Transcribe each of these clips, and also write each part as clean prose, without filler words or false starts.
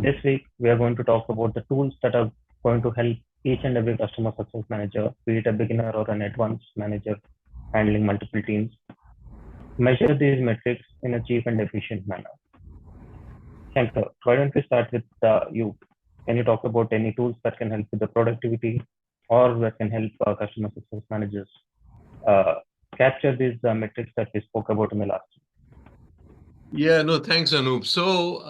This week, we are going to talk about the tools that are going to help each and every customer success manager, be it a beginner or an advanced manager handling multiple teams, measure these metrics in a cheap and efficient manner. Shankar, why don't we start with you? Can you talk about any tools that can help with the productivity or that can help customer success managers uh, capture these metrics that we spoke about in the last? Yeah, no, thanks, Anup. So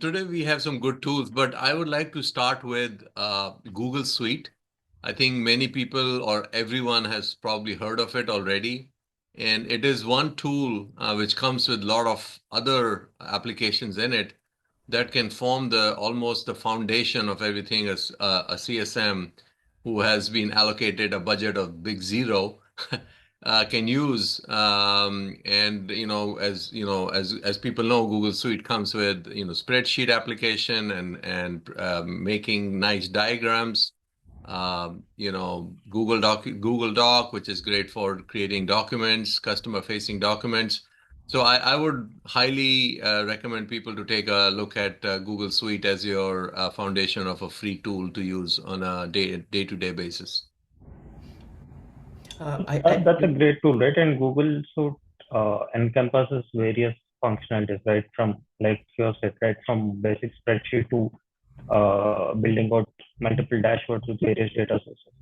today we have some good tools, but I would like to start with Google Suite. I think many people or everyone has probably heard of it already. And it is one tool which comes with a lot of other applications in it that can form the almost the foundation of everything as a CSM who has been allocated a budget of big zero can use. And as people know, Google Suite comes with spreadsheet application and making nice diagrams. Google Doc, which is great for creating documents, customer facing documents. So I would highly recommend people to take a look at Google Suite as your foundation of a free tool to use on a day-to-day basis. I That's a great tool, right? And Google Suite encompasses various functionalities, right? From, like you said, right, from basic spreadsheet to building out multiple dashboards with various data sources.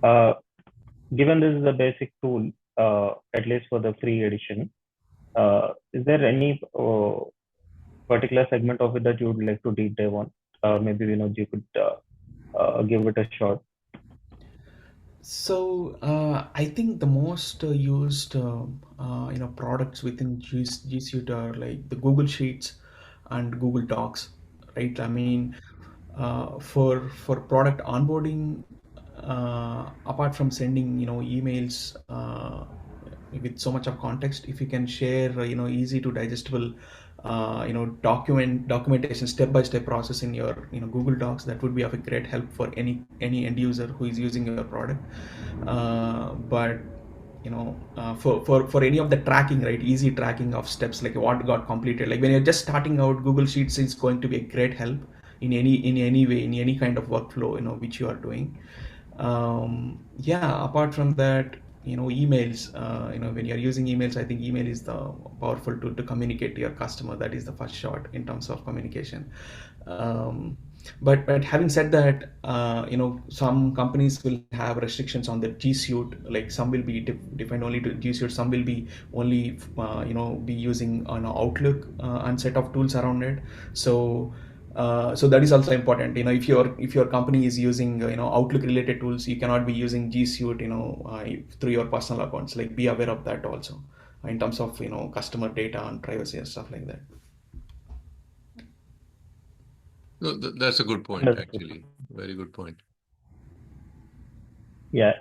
Uh, Given this is a basic tool, at least for the free edition, is there any particular segment of it that you would like to deep dive on? Maybe you could give it a shot. I think the most used products within G Suite are like the Google Sheets and Google Docs, right? I mean, for product onboarding, apart from sending emails with so much of context, if you can share easy to digestible documentation, step by step process in your Google Docs, that would be of a great help for any end user who is using your product. But for any of the tracking, right, easy tracking of steps, like what got completed, like when you're just starting out, Google Sheets is going to be a great help in any way, in any kind of workflow which you are doing. Yeah, apart from that, emails, when you're using emails, I think email is the powerful tool to communicate to your customer. That is the first shot in terms of communication. But having said that, some companies will have restrictions on the G Suite. Like some will be defined only to G Suite, some will be only be using on Outlook and set of tools around it. So that is also important. If your company is using Outlook related tools, you cannot be using G Suite through your personal accounts. Like, be aware of that also, in terms of customer data and privacy and stuff like that. No, that's a good point, Understood. actually. Very good point. Yeah.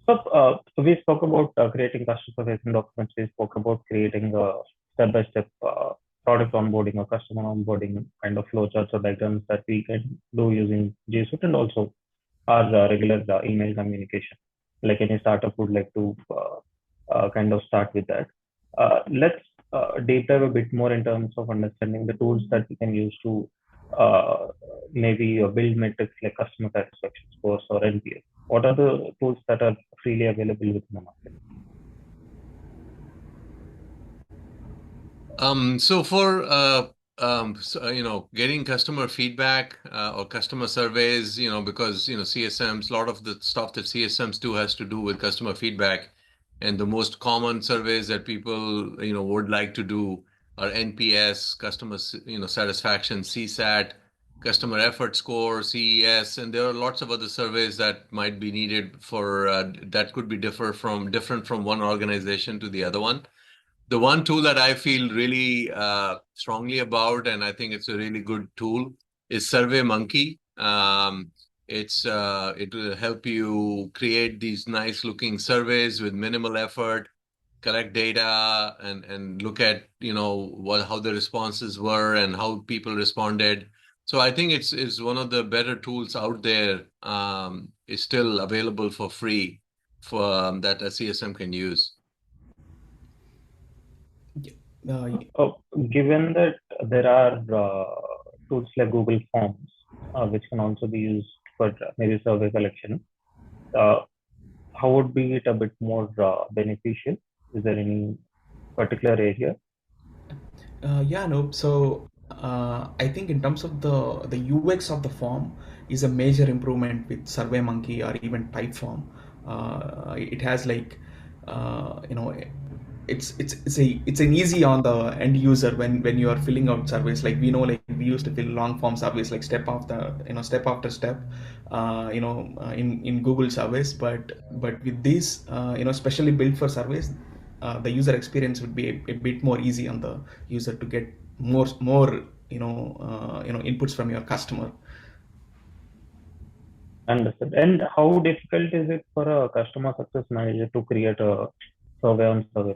So we spoke about creating customer-facing documents. We spoke about creating step-by-step product onboarding or customer onboarding kind of flowcharts or diagrams that we can do using G Suite, and also our regular email communication. Like any startup would like to kind of start with that. Let's deep dive a bit more in terms of understanding the tools that we can use to uh, maybe build metrics like customer satisfaction scores or NPS. What are the tools that are freely available within the market? So for getting customer feedback or customer surveys, because CSMs, a lot of the stuff that CSMs do has to do with customer feedback, and the most common surveys that people would like to do are NPS, satisfaction, CSAT, customer effort score, CES, and there are lots of other surveys that might be needed for that could be different from one organization to the other one. The one tool that I feel really strongly about, and I think it's a really good tool, is SurveyMonkey. It will help you create these nice looking surveys with minimal effort, collect data, and look at how the responses were and how people responded. So I think it's one of the better tools out there. Is still available for free for that a CSM can use. Yeah. Uh, Given that there are tools like Google Forms, which can also be used for maybe survey collection, uh, how would be it a bit more beneficial? Is there any particular area? Yeah, no. So I think in terms of the UX of the form is a major improvement with SurveyMonkey or even Typeform. It has like you know it's an easy on the end user when you are filling out surveys. Like we know, like we used to fill long form surveys like step after step in Google surveys, but with these specially built for surveys, the user experience would be a bit more easy on the user to get more inputs from your customer. Understood. And how difficult is it for a customer success manager to create a survey on survey?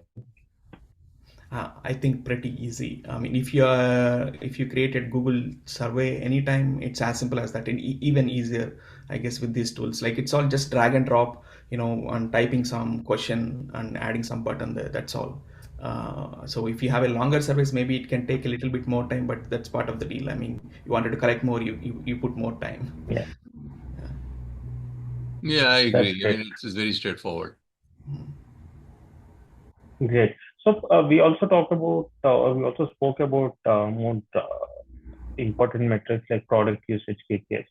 I think pretty easy. I mean, if you created Google survey anytime, it's as simple as that, and even easier, I guess, with these tools. Like it's all just drag and drop, and typing some question and adding some button there. That's all. So if you have a longer service, maybe it can take a little bit more time, but that's part of the deal. I mean, you wanted to collect more, you put more time. Yeah, Yeah, I that's agree. I great. mean, it's very straightforward. Great. So we also talked about, we also spoke about more important metrics like product usage KPIs.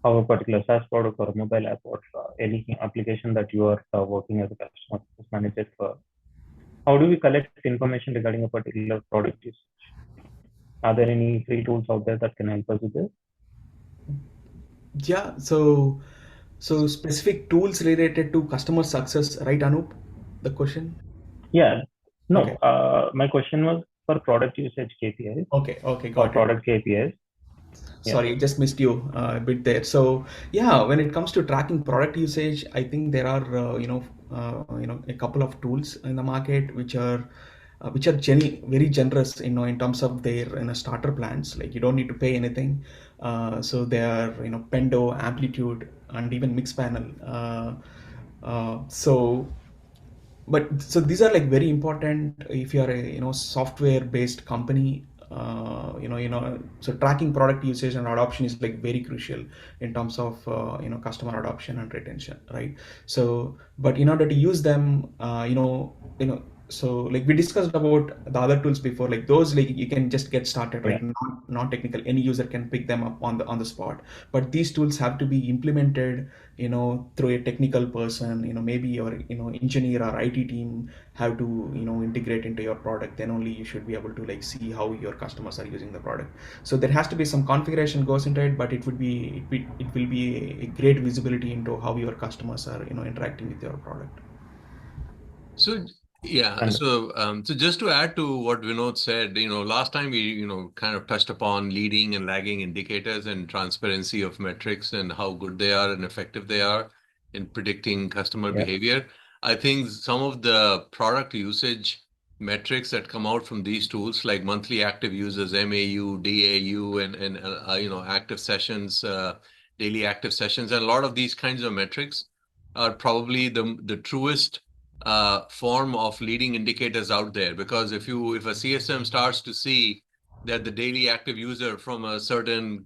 How a particular SaaS product or a mobile app or any application that you are working as a customer success manager for, how do we collect information regarding a particular product usage? Are there any free tools out there that can help us with this? Yeah. So specific tools related to customer success, right, Anup? The question. Yeah. No, Okay. my question was for product usage KPIs Okay, or got it. product KPIs. Yeah. Sorry, just missed you a bit there. So yeah, when it comes to tracking product usage, I think there are a couple of tools in the market which are very generous, in terms of their starter plans. Like you don't need to pay anything. So they are Pendo, Amplitude, and even Mixpanel. But so these are like very important if you are a software based company. So tracking product usage and adoption is like very crucial in terms of customer adoption and retention, right? So but in order to use them, so like we discussed about the other tools before, like those, like you can just get started, Yeah. right? Non-technical, any user can pick them up on the spot. But these tools have to be implemented through a technical person, maybe your engineer or IT team have to integrate into your product. Then only you should be able to like see how your customers are using the product. So there has to be some configuration goes into it, but it will be a great visibility into how your customers are interacting with your product. So yeah, And so just to add to what Vinod said, last time we kind of touched upon leading and lagging indicators and transparency of metrics and how good they are and effective they are in predicting customer yeah, behavior. I think some of the product usage metrics that come out from these tools, like monthly active users, MAU, DAU, and active sessions, daily active sessions, and a lot of these kinds of metrics are probably the truest form of leading indicators out there. Because if a CSM starts to see that the daily active user from a certain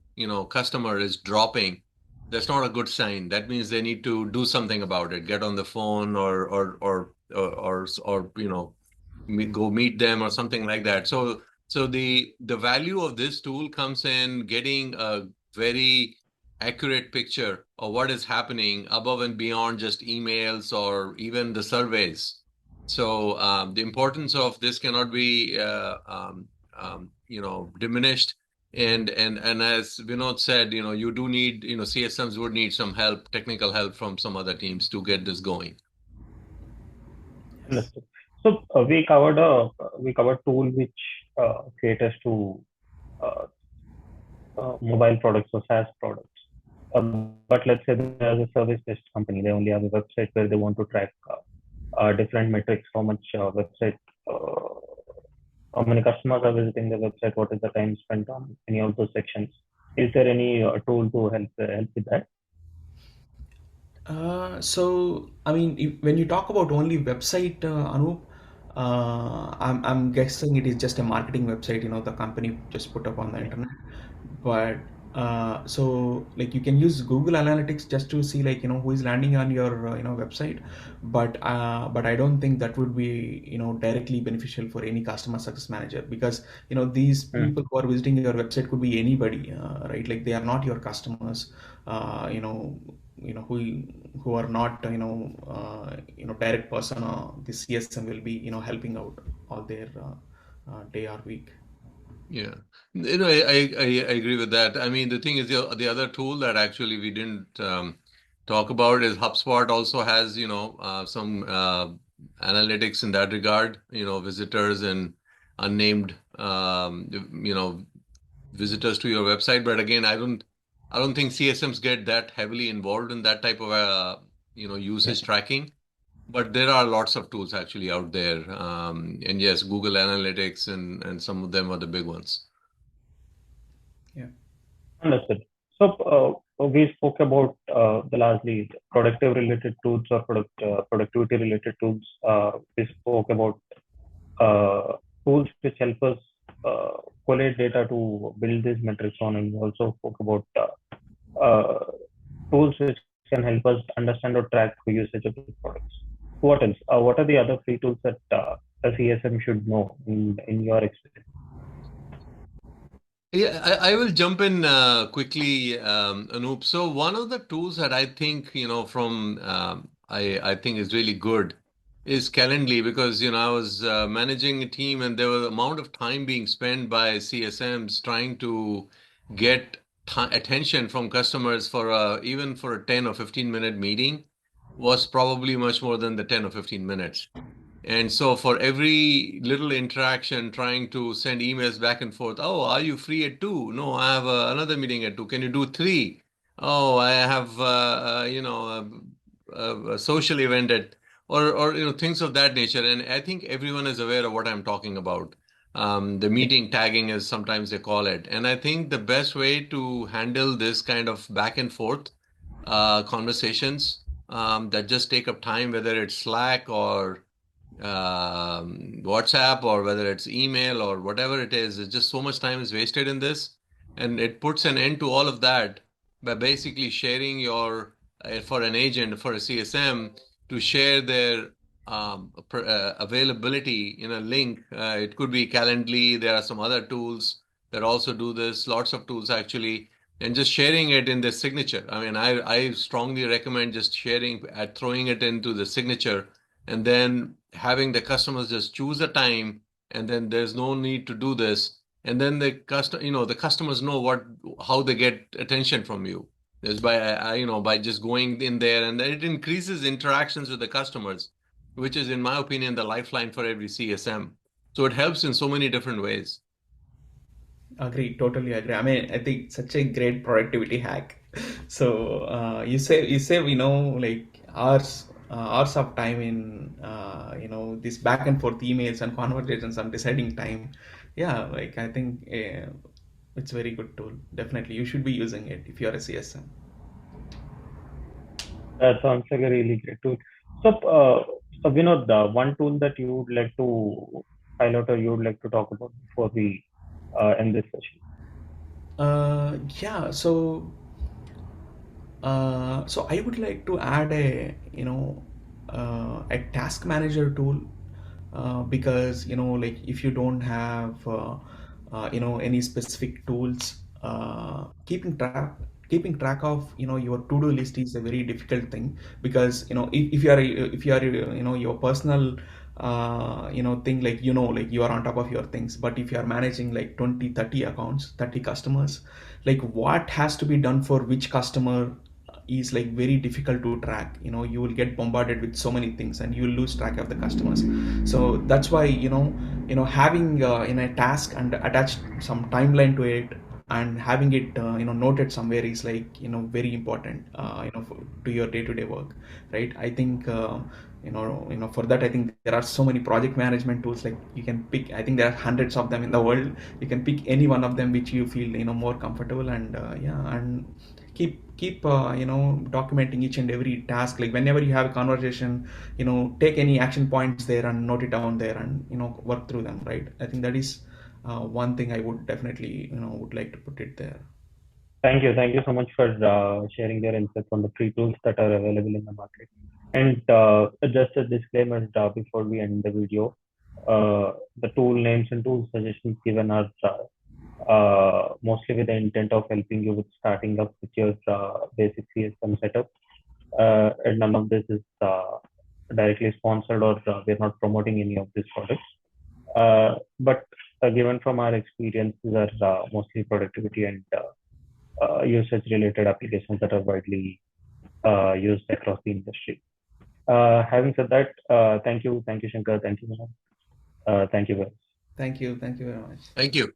customer is dropping, that's not a good sign. That means they need to do something about it. Get on the phone or go meet them or something like that. So the value of this tool comes in getting a very accurate picture of what is happening above and beyond just emails or even the surveys. So the importance of this cannot be diminished. And as Vinod said, you do need, CSMs would need some help, technical help from some other teams to get this going. understood. So we covered tool which caters to uh, mobile products or SaaS products. But let's say there's a service-based company. They only have a website where they want to track different metrics, how much uh, how many customers are visiting the website, what is the time spent on any of those sections. Is there any tool to help with that? So I mean, when you talk about only website, Anup, I'm guessing it is just a marketing website, the company just put up on the internet. but so like you can use Google Analytics just to see like who is landing on your website, but I don't think that would be directly beneficial for any customer success manager, because these Mm. people who are visiting your website could be anybody, right? Like they are not your customers, who are not direct person, the CSM will be helping out all their day or week. Yeah. I agree with that. I mean, the thing is, the other tool that actually we didn't talk about is HubSpot also has, some analytics in that regard, visitors and unnamed, visitors to your website. But again, I don't think CSMs get that heavily involved in that type of, Yeah. usage tracking. But there are lots of tools actually out there. And yes, Google Analytics and some of them are the big ones. Yeah. Understood. So, we spoke about the largely productive related tools or productivity related tools. We spoke about uh, tools which help us uh, collate data to build these metrics on, and we also spoke about tools which can help us understand or track the usage of the products. What else? What are the other free tools that a CSM should know in your experience? Yeah, I will jump in quickly, Anup. So one of the tools that I think, from I think is really good is Calendly, because I was managing a team and there was amount of time being spent by CSMs trying to get attention from customers for even for a 10 or 15-minute meeting was probably much more than the 10 or 15 minutes. And so for every little interaction, trying to send emails back and forth. Oh, are you free at 2? No, I have another meeting at 2. Can you do 3? Oh, I have a social event at, or things of that nature. And I think everyone is aware of what I'm talking about. The meeting tagging is sometimes they call it. And I think the best way to handle this kind of back and forth conversations that just take up time, whether it's Slack or WhatsApp, or whether it's email or whatever it is, it's just so much time is wasted in this. And it puts an end to all of that by basically sharing for an agent, for a CSM, to share their availability in a link. It could be Calendly. There are some other tools that also do this, lots of tools actually, and just sharing it in the signature. I mean, I strongly recommend just throwing it into the signature, and then having the customers just choose a time, and then there's no need to do this. And then the customers know how they get attention from you. Is by just going in there, and then it increases interactions with the customers, which is, in my opinion, the lifeline for every CSM. So it helps in so many different ways. Agree, totally agree. I mean, I think such a great productivity hack. So you save like hours of time in this back and forth emails and conversations and deciding time. Yeah, like I think it's very good tool. Definitely, you should be using it if you're a CSM. That sounds like a really great tool. So, Vinod, the one tool that you would like to highlight or you would like to talk about before we end this session? Yeah, so I would like to add a task manager tool, because like if you don't have any specific tools, keeping track of your to-do list is a very difficult thing, because if you are your personal thing, like like you are on top of your things, but if you are managing like 20-30 accounts, 30 customers, like what has to be done for which customer is like very difficult to track. You will get bombarded with so many things and you will lose track of the customers. So that's why having in a task and attach some timeline to it, and having it noted somewhere is like very important to your day-to-day work, right? I think for that, I think there are so many project management tools. Like you can pick, I think there are hundreds of them in the world. You can pick any one of them which you feel more comfortable, and yeah, and keep documenting each and every task. Like whenever you have a conversation, take any action points there and note it down there, and work through them, right? I think that is one thing I would definitely would like to put it there. Thank you so much for sharing your insights on the free tools that are available in the market. And just a disclaimer before we end the video, the tool names and tool suggestions given are mostly with the intent of helping you with starting up with your basic CSM setup. And none of this is directly sponsored, or we're not promoting any of these products. But given from our experience, these are mostly productivity and usage related applications that are widely used across the industry. Having said that, thank you, Shankar, thank you, Manoj. Thank you, guys. Thank you very much. Thank you.